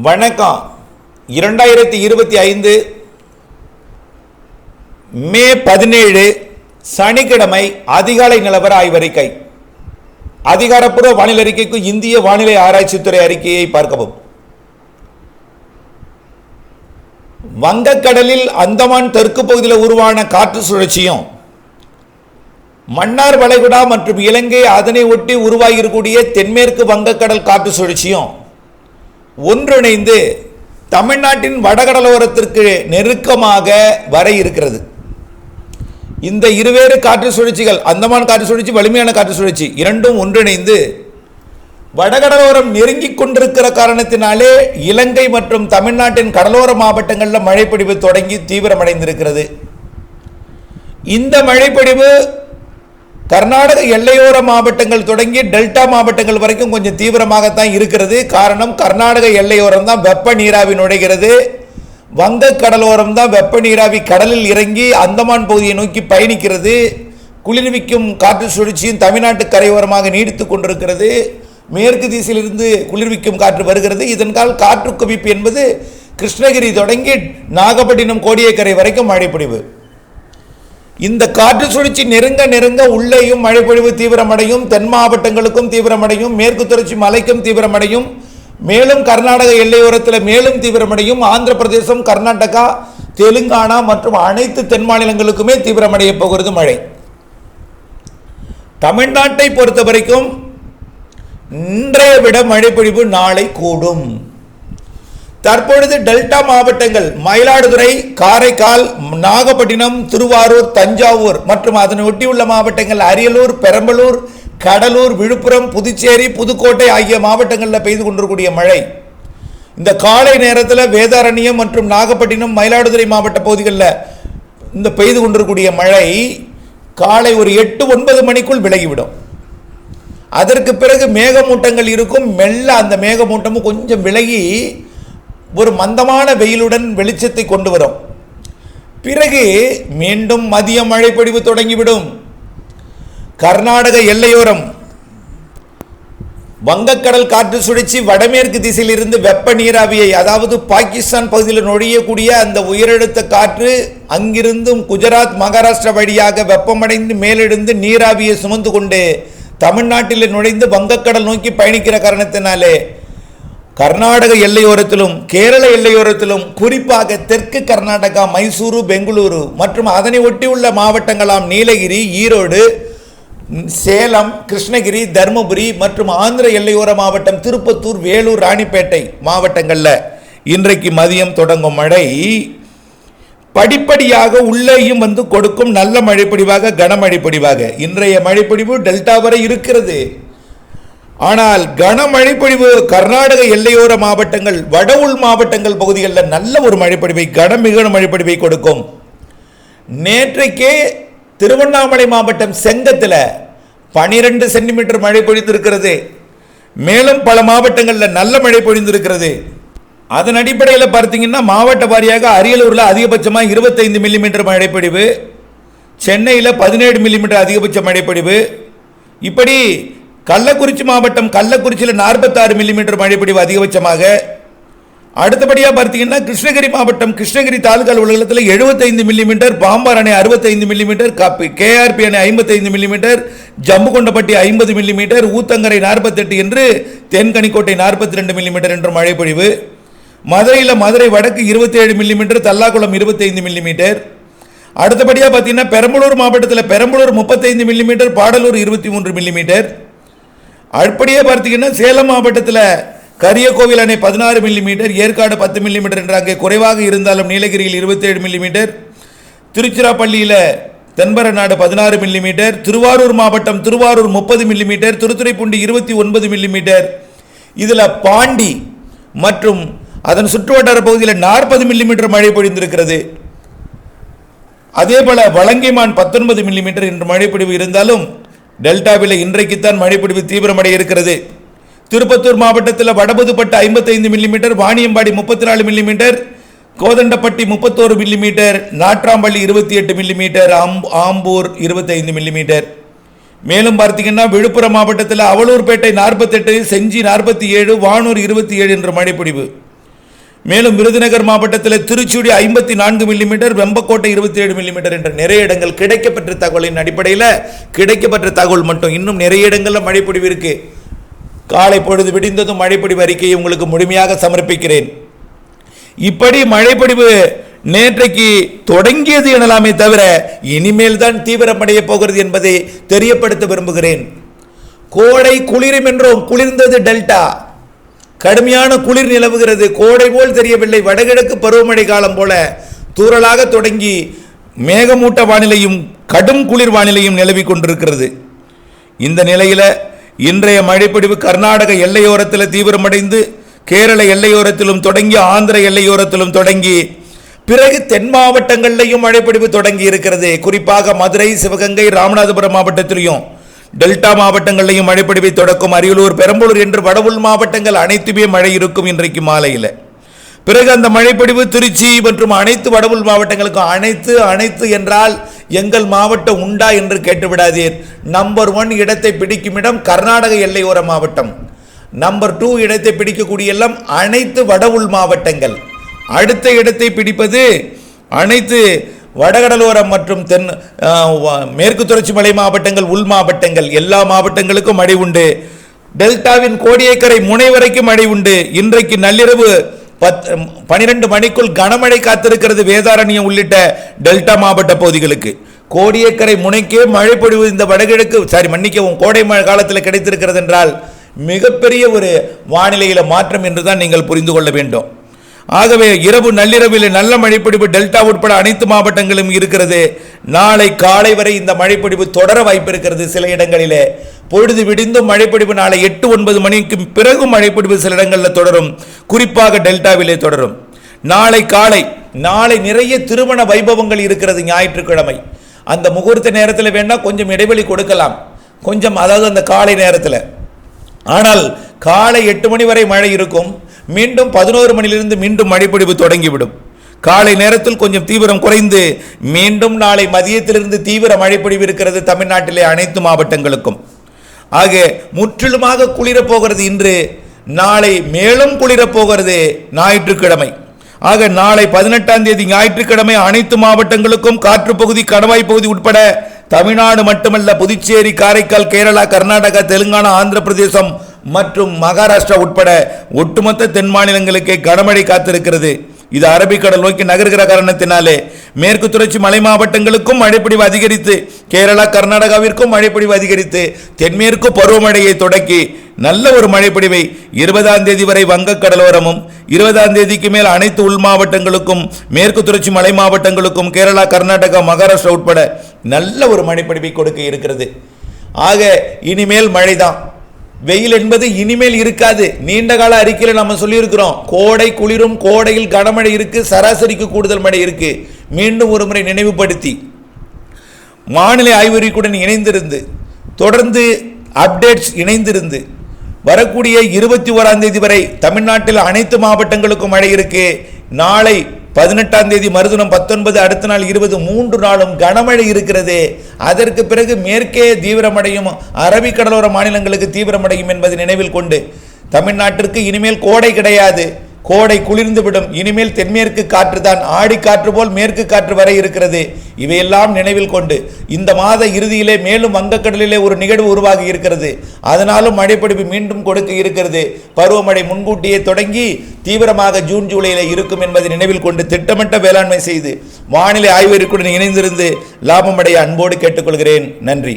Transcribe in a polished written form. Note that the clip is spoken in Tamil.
வணக்கம். 2025 மே 17 சனிக்கிழமை அதிகாலை நிலவர ஆய்வறிக்கை. அதிகாரப்பூர்வ வானிலை அறிக்கைக்கு இந்திய வானிலை ஆராய்ச்சித்துறை அறிக்கையை பார்க்கவும். வங்கக்கடலில் அந்தமான் தெற்கு பகுதியில் உருவான காற்று சுழற்சியும் மன்னார் வளைகுடா மற்றும் இலங்கை அதனை ஒட்டி உருவாகியிருக்கூடிய தென்மேற்கு வங்கக்கடல் காற்று சுழற்சியும் ஒன்றிணைந்து தமிழ்நாட்டின் வடகடலோரத்திற்கு நெருக்கமாக வர இருக்கிறது. இந்த இருவேறு காற்று சுழற்சிகள், அந்தமான் காற்று சுழற்சி, வலிமையான காற்று சுழற்சி, இரண்டும் ஒன்றிணைந்து வடகடலோரம் நெருங்கிக் கொண்டிருக்கிற காரணத்தினாலே இலங்கை மற்றும் தமிழ்நாட்டின் கடலோர மாவட்டங்களில் மழைப்பொழிவு தொடங்கி தீவிரமடைந்திருக்கிறது. இந்த மழைப்பொழிவு கர்நாடக எல்லையோர மாவட்டங்கள் தொடங்கி டெல்டா மாவட்டங்கள் வரைக்கும் கொஞ்சம் தீவிரமாகத்தான் இருக்கிறது. காரணம், கர்நாடக எல்லையோரம் தான் வெப்ப நீராவி நுழைகிறது, வங்க கடலோரம் தான் வெப்ப நீராவி கடலில் இறங்கி அந்தமான் பகுதியை நோக்கி பயணிக்கிறது. குளிர்விக்கும் காற்று சுழற்சியும் தமிழ்நாட்டு கரையோரமாக நீடித்து கொண்டிருக்கிறது. மேற்கு திசையிலிருந்து குளிர்விக்கும் காற்று வருகிறது. இதனால் காற்று குவிப்பு என்பது கிருஷ்ணகிரி தொடங்கி நாகப்பட்டினம் கோடியக்கரை வரைக்கும் மழைப்பொழிவு. இந்த காற்று சுழற்சி நெருங்க நெருங்க உள்ளேயும் மழைப்பொழிவு தீவிரமடையும், தென் மாவட்டங்களுக்கும் தீவிரமடையும், மேற்கு தொடர்ச்சி மலைக்கும் தீவிரமடையும், மேலும் கர்நாடக எல்லையோரத்தில் மேலும் தீவிரமடையும், ஆந்திர பிரதேசம், கர்நாடகா, தெலுங்கானா மற்றும் அனைத்து தென் மாநிலங்களுக்குமே தீவிரமடைய போகிறது மழை. தமிழ்நாட்டை பொறுத்த வரைக்கும் இன்றைய விட மழைப்பொழிவு நாளை கூடும். தற்பொழுது டெல்டா மாவட்டங்கள் மயிலாடுதுறை, காரைக்கால், நாகப்பட்டினம், திருவாரூர், தஞ்சாவூர் மற்றும் அதனை ஒட்டியுள்ள மாவட்டங்கள் அரியலூர், பெரம்பலூர், கடலூர், விழுப்புரம், புதுச்சேரி, புதுக்கோட்டை ஆகிய மாவட்டங்களில் பெய்து கொண்டிருக்கூடிய மழை இந்த காலை நேரத்தில் வேதாரண்யம் மற்றும் நாகப்பட்டினம், மயிலாடுதுறை மாவட்ட பகுதிகளில் இந்த பெய்து கொண்டிருக்கூடிய மழை காலை ஒரு 8-9 மணிக்குள் விலகிவிடும். அதற்கு பிறகு மேகமூட்டங்கள் இருக்கும். மெல்ல அந்த மேகமூட்டமும் கொஞ்சம் விலகி ஒரு மந்தமான வெயிலுடன் வெளிச்சத்தை கொண்டு வரும். பிறகு மீண்டும் மதிய மழை பொழிவு தொடங்கிவிடும். கர்நாடக எல்லையோரம் வங்கக்கடல் காற்று சுழற்சி வடமேற்கு திசையிலிருந்து வெப்ப நீராவியை, அதாவது பாகிஸ்தான் பகுதியில் நுழையக்கூடிய அந்த உயரழுத்த காற்று அங்கிருந்தும் குஜராத், மகாராஷ்டிரா வழியாக வெப்பமடைந்து மேலெழுந்து நீராவியை சுமந்து கொண்டு தமிழ்நாட்டில் நுழைந்து வங்கக்கடல் நோக்கி பயணிக்கிற காரணத்தினாலே கர்நாடக எல்லையோரத்திலும் கேரள எல்லையோரத்திலும், குறிப்பாக தெற்கு கர்நாடகா, மைசூரு, பெங்களூரு மற்றும் அதனை ஒட்டியுள்ள மாவட்டங்களாம் நீலகிரி, ஈரோடு, சேலம், கிருஷ்ணகிரி, தருமபுரி மற்றும் ஆந்திர எல்லையோர மாவட்டம் திருப்பத்தூர், வேலூர், ராணிப்பேட்டை மாவட்டங்களில் இன்றைக்கு மதியம் தொடங்கும் மழை படிப்படியாக உள்ளேயும் வந்து கொடுக்கும். நல்ல மழைப்பொழிவாக, கனமழை பொழிவாக இன்றைய மழைப்பொழிவு டெல்டா வரை இருக்கிறது. ஆனால் கனமழை பொழிவு கர்நாடக எல்லையோர மாவட்டங்கள், வட உள் மாவட்டங்கள் பகுதிகளில் நல்ல ஒரு மழைப்பொழிவை, மிக மழைப்பொழிவை கொடுக்கும். நேற்றைக்கே திருவண்ணாமலை மாவட்டம் செங்கத்தில் 12 சென்டிமீட்டர் மழை பொழிந்திருக்கிறது. மேலும் பல மாவட்டங்களில் நல்ல மழை பொழிந்திருக்கிறது. அதன் அடிப்படையில் பார்த்தீங்கன்னா மாவட்ட வாரியாக அரியலூரில் அதிகபட்சமாக 25 மில்லிமீட்டர் மழைப்பொழிவு, சென்னையில் 17 மில்லிமீட்டர் அதிகபட்ச மழைப்பொழிவு. இப்படி கள்ளக்குறிச்சி மாவட்டம், கள்ளக்குறிச்சியில் 46 மில்லிமீட்டர் மழைப்பொழிவு அதிகபட்சமாக. அடுத்தபடியாக பார்த்தீங்கன்னா கிருஷ்ணகிரி மாவட்டம், கிருஷ்ணகிரி தாலுகா அலுவலகத்தில் 75 மில்லிமீட்டர், பாம்பார் அணை 65 மில்லிமீட்டர், கேஆர்பி அணை 55 மில்லிமீட்டர், ஜம்புகொண்டப்பட்டி 50 மில்லிமீட்டர், ஊத்தங்கரை 48 என்று, தென்கனிக்கோட்டை 42 மில்லிமீட்டர் என்று மழைப்பொழிவு. மதுரையில் மதுரை வடக்கு 27 மில்லிமீட்டர், தல்லாக்குளம் 25 மில்லிமீட்டர். அடுத்தபடியாக பார்த்தீங்கன்னா பெரம்பலூர் மாவட்டத்தில் பெரம்பலூர் 35 மில்லிமீட்டர், பாடலூர் 23 மில்லிமீட்டர். அப்படியே பார்த்தீங்கன்னா சேலம் மாவட்டத்தில் கரியக்கோவில் அணை 16 மில்லிமீட்டர், ஏற்காடு 10 மில்லிமீட்டர் என்று அங்கே குறைவாக இருந்தாலும் நீலகிரியில் 27 மில்லிமீட்டர், திருச்சிராப்பள்ளியில் தென்பரநாடு 16 மில்லிமீட்டர், திருவாரூர் மாவட்டம் திருவாரூர் 30 மில்லிமீட்டர், திருத்துறைப்பூண்டி 29 மில்லிமீட்டர். இதில் பாண்டி மற்றும் அதன் சுற்றுவட்டார பகுதியில் 40 மில்லிமீட்டர் மழை பொழிந்திருக்கிறது. அதே போல வலங்கைமான் 19 மில்லிமீட்டர் என்று மழைப்பொழிவு இருந்தாலும் டெல்டாவில் இன்றைக்குத்தான் மழைப்பொழிவு தீவிரமடைய இருக்கிறது. திருப்பத்தூர் மாவட்டத்தில் Vadaputhupattu 55 millimetre, Vaniyambadi 34 millimetre, Kothandapatti 31 millimetre, Natrampalli 28 millimetre, Ambur 25 millimetre. மேலும் பார்த்தீங்கன்னா விழுப்புரம் மாவட்டத்தில் அவலூர்பேட்டை 48, செஞ்சி 47, வானூர் 27 என்ற மழைப்பொழிவு. மேலும் விருதுநகர் மாவட்டத்தில் திருச்சூடி 54 மில்லிமீட்டர், வெம்பக்கோட்டை 27 மில்லிமீட்டர் என்ற நிறைய இடங்கள் கிடைக்கப்பட்ட தகவலின் அடிப்படையில் கிடைக்கப்பட்ட தகவல் மட்டும் இன்னும் நிறைய இடங்களில் மழைப்பொழிவு இருக்கு. காலை பொழுது விடிந்ததும் மழைப்பொழிவு அறிக்கையை உங்களுக்கு முழுமையாக சமர்ப்பிக்கிறேன். இப்படி மழைப்பொழிவு நேற்றைக்கு தொடங்கியது எனலாமே தவிர இனிமேல் தான் தீவிரமடைய போகிறது என்பதை தெரியப்படுத்த விரும்புகிறேன். கோடை குளிரும் என்றும் குளிர்ந்தது டெல்டா. கடுமையான குளிர் நிலவுகிறது. கோடை போல் தெரியவில்லை. வடகிழக்கு பருவமழை காலம் போல தூறலாக தொடங்கி மேகமூட்ட வானிலையும் கடும் குளிர் வானிலையும் நிலவி கொண்டிருக்கிறது. இந்த நிலையில் இன்றைய மழைப்பொழிவு கர்நாடக எல்லையோரத்தில் தீவிரமடைந்து கேரள எல்லையோரத்திலும் தொடங்கி ஆந்திர எல்லையோரத்திலும் தொடங்கி பிறகு தென் மாவட்டங்களிலையும் மழைப்பொழிவு தொடங்கி இருக்கிறது. குறிப்பாக மதுரை, சிவகங்கை, ராமநாதபுரம் மாவட்டத்திலையும் டெல்டா மாவட்டங்களிலையும் மழைப்பொழிவை தொடக்கும். அரியலூர், பெரம்பலூர் என்று வட உள் மாவட்டங்கள் அனைத்துமே மழை இருக்கும் இன்றைக்கு மாலையில். பிறகு அந்த மழைப்பொழிவு திருச்சி மற்றும் அனைத்து வட உள் மாவட்டங்களுக்கும் அனைத்து என்றால் எங்கள் மாவட்டம் உண்டா என்று கேட்டுவிடாதீர். நம்பர் 1 இடத்தை பிடிக்கும் இடம் கர்நாடக எல்லையோர மாவட்டம். நம்பர் 2 இடத்தை பிடிக்கக்கூடிய எல்லாம் அனைத்து வட உள் மாவட்டங்கள். அடுத்த இடத்தை பிடிப்பது அனைத்து வடகடலோரம் மற்றும் மேற்கு தொடர்ச்சி மலை மாவட்டங்கள், உள் மாவட்டங்கள். எல்லா மாவட்டங்களுக்கும் மழை உண்டு. டெல்டாவின் கோடியக்கரை முனை வரைக்கும் மழை உண்டு. இன்றைக்கு நள்ளிரவு 12 மணிக்குள் கனமழை காத்திருக்கிறது வேதாரண்யம் உள்ளிட்ட டெல்டா மாவட்ட பகுதிகளுக்கு. கோடியக்கரை முனைக்கே மழை பொழிவு இந்த வடகிழக்கு கோடை மழை காலத்தில் கிடைத்திருக்கிறது என்றால் மிகப்பெரிய ஒரு வானிலையில மாற்றம் என்றுதான் நீங்கள் புரிந்து கொள்ள வேண்டும். ஆகவே நள்ளிரவில் நல்ல மழைப்பொழிவு டெல்டா உட்பட அனைத்து மாவட்டங்களும் இருக்கிறது. நாளை காலை வரை இந்த மழைப்பொழிவு தொடர வாய்ப்பு இருக்கிறது. சில இடங்களிலே பொழுது விடிந்தும் மழைப்பொழிவு நாளை 8-9 மணிக்கு பிறகு மழைப்பொழிவு சில இடங்களில் தொடரும். குறிப்பாக டெல்டாவிலே தொடரும். நாளை நிறைய திருமண வைபவங்கள் இருக்கிறது. ஞாயிற்றுக்கிழமை அந்த முகூர்த்த நேரத்தில் வேணா கொஞ்சம் இடைவெளி கொடுக்கலாம், கொஞ்சம், அதாவது அந்த காலை நேரத்தில். ஆனால் காலை 8 மணி வரை மழை இருக்கும். மீண்டும் 11 மணியிலிருந்து மீண்டும் மழைப்பொழிவு தொடங்கிவிடும். காலை நேரத்தில் கொஞ்சம் தீவிரம் குறைந்து மீண்டும் நாளை மதியத்திலிருந்து தீவிர மழைப்பொழிவு இருக்கிறது தமிழ்நாட்டிலே அனைத்து மாவட்டங்களுக்கும். ஆக முற்றிலுமாக குளிரப் போகிறது இன்று. நாளை மேலும் குளிரப் போகிறது ஞாயிற்றுக்கிழமை. ஆக நாளை 18ஆம் தேதி ஞாயிற்றுக்கிழமை அனைத்து மாவட்டங்களுக்கும் காற்று பகுதி, கணவாய் பகுதி உட்பட தமிழ்நாடு மட்டுமல்ல, புதுச்சேரி, காரைக்கால், கேரளா, கர்நாடகா, தெலுங்கானா, ஆந்திர பிரதேசம் மற்றும் மகாராஷ்டிரா உட்பட ஒட்டுமொத்த தென் மாநிலங்களுக்கே கனமழை காத்திருக்கிறது. இது அரபிக்கடல் நோக்கி நகர்கிற காரணத்தினாலே மேற்கு தொடர்ச்சி மலை மாவட்டங்களுக்கும் மழைப்பொழிவு அதிகரித்து, கேரளா, கர்நாடகாவிற்கும் மழைப்பொழிவு அதிகரித்து, தென்மேற்கு பருவமழையை தொடக்கி நல்ல ஒரு மழைப்பொழிவை 20ஆம் தேதி வரை வங்கக்கடலோரமும், 20ஆம் தேதிக்கு மேல் அனைத்து உள் மாவட்டங்களுக்கும், மேற்கு தொடர்ச்சி மலை மாவட்டங்களுக்கும், கேரளா, கர்நாடகா, மகாராஷ்டிரா உட்பட நல்ல ஒரு மழைப்பொழிவை கொடுக்க இருக்கிறது. ஆக இனிமேல் மழைதான். வெயில் என்பது இனிமேல் இருக்காது. நீண்ட கால அறிக்கையில் நம்ம சொல்லியிருக்கிறோம், கோடை குளிரும், கோடையில் கனமழை இருக்கு, சராசரிக்கு கூடுதல் மழை இருக்கு. மீண்டும் ஒரு முறை நினைவுபடுத்தி வானிலை ஆய்வறிக்கையுடன் இணைந்திருந்து தொடர்ந்து அப்டேட்ஸ் இணைந்திருந்து வரக்கூடிய 21ஆம் தேதி வரை தமிழ்நாட்டில் அனைத்து மாவட்டங்களுக்கும் மழை இருக்கு. நாளை 18ஆம் தேதி மறுதினம் 19, அடுத்த நாள் 20, 3 நாளும் கனமழை இருக்கிறது. அதற்கு பிறகு மேற்கே தீவிரமடையும், அரபிக்கடலோர மாநிலங்களுக்கு தீவிரமடையும் என்பதை நினைவில் கொண்டு தமிழ்நாட்டிற்கு இனிமேல் கோடை கிடையாது, கோடை குளிர்ந்துவிடும். இனிமேல் தென்மேற்கு காற்று தான், ஆடி காற்று போல் மேற்கு காற்று வரை இருக்கிறது. இவையெல்லாம் நினைவில் கொண்டு இந்த மாத இறுதியிலே மேலும் வங்கக்கடலிலே ஒரு நிகழ்வு உருவாகி இருக்கிறது. அதனாலும் மழைப்பொழிவு மீண்டும் கொடுக்க இருக்கிறது. பருவமழை முன்கூட்டியே தொடங்கி தீவிரமாக ஜூன் ஜூலையிலே இருக்கும் என்பதை நினைவில் கொண்டு திட்டமிட்ட வேளாண்மை செய்து வானிலை ஆய்வறிக்கையுடன் இணைந்திருந்து லாபமடைய அன்போடு கேட்டுக்கொள்கிறேன். நன்றி.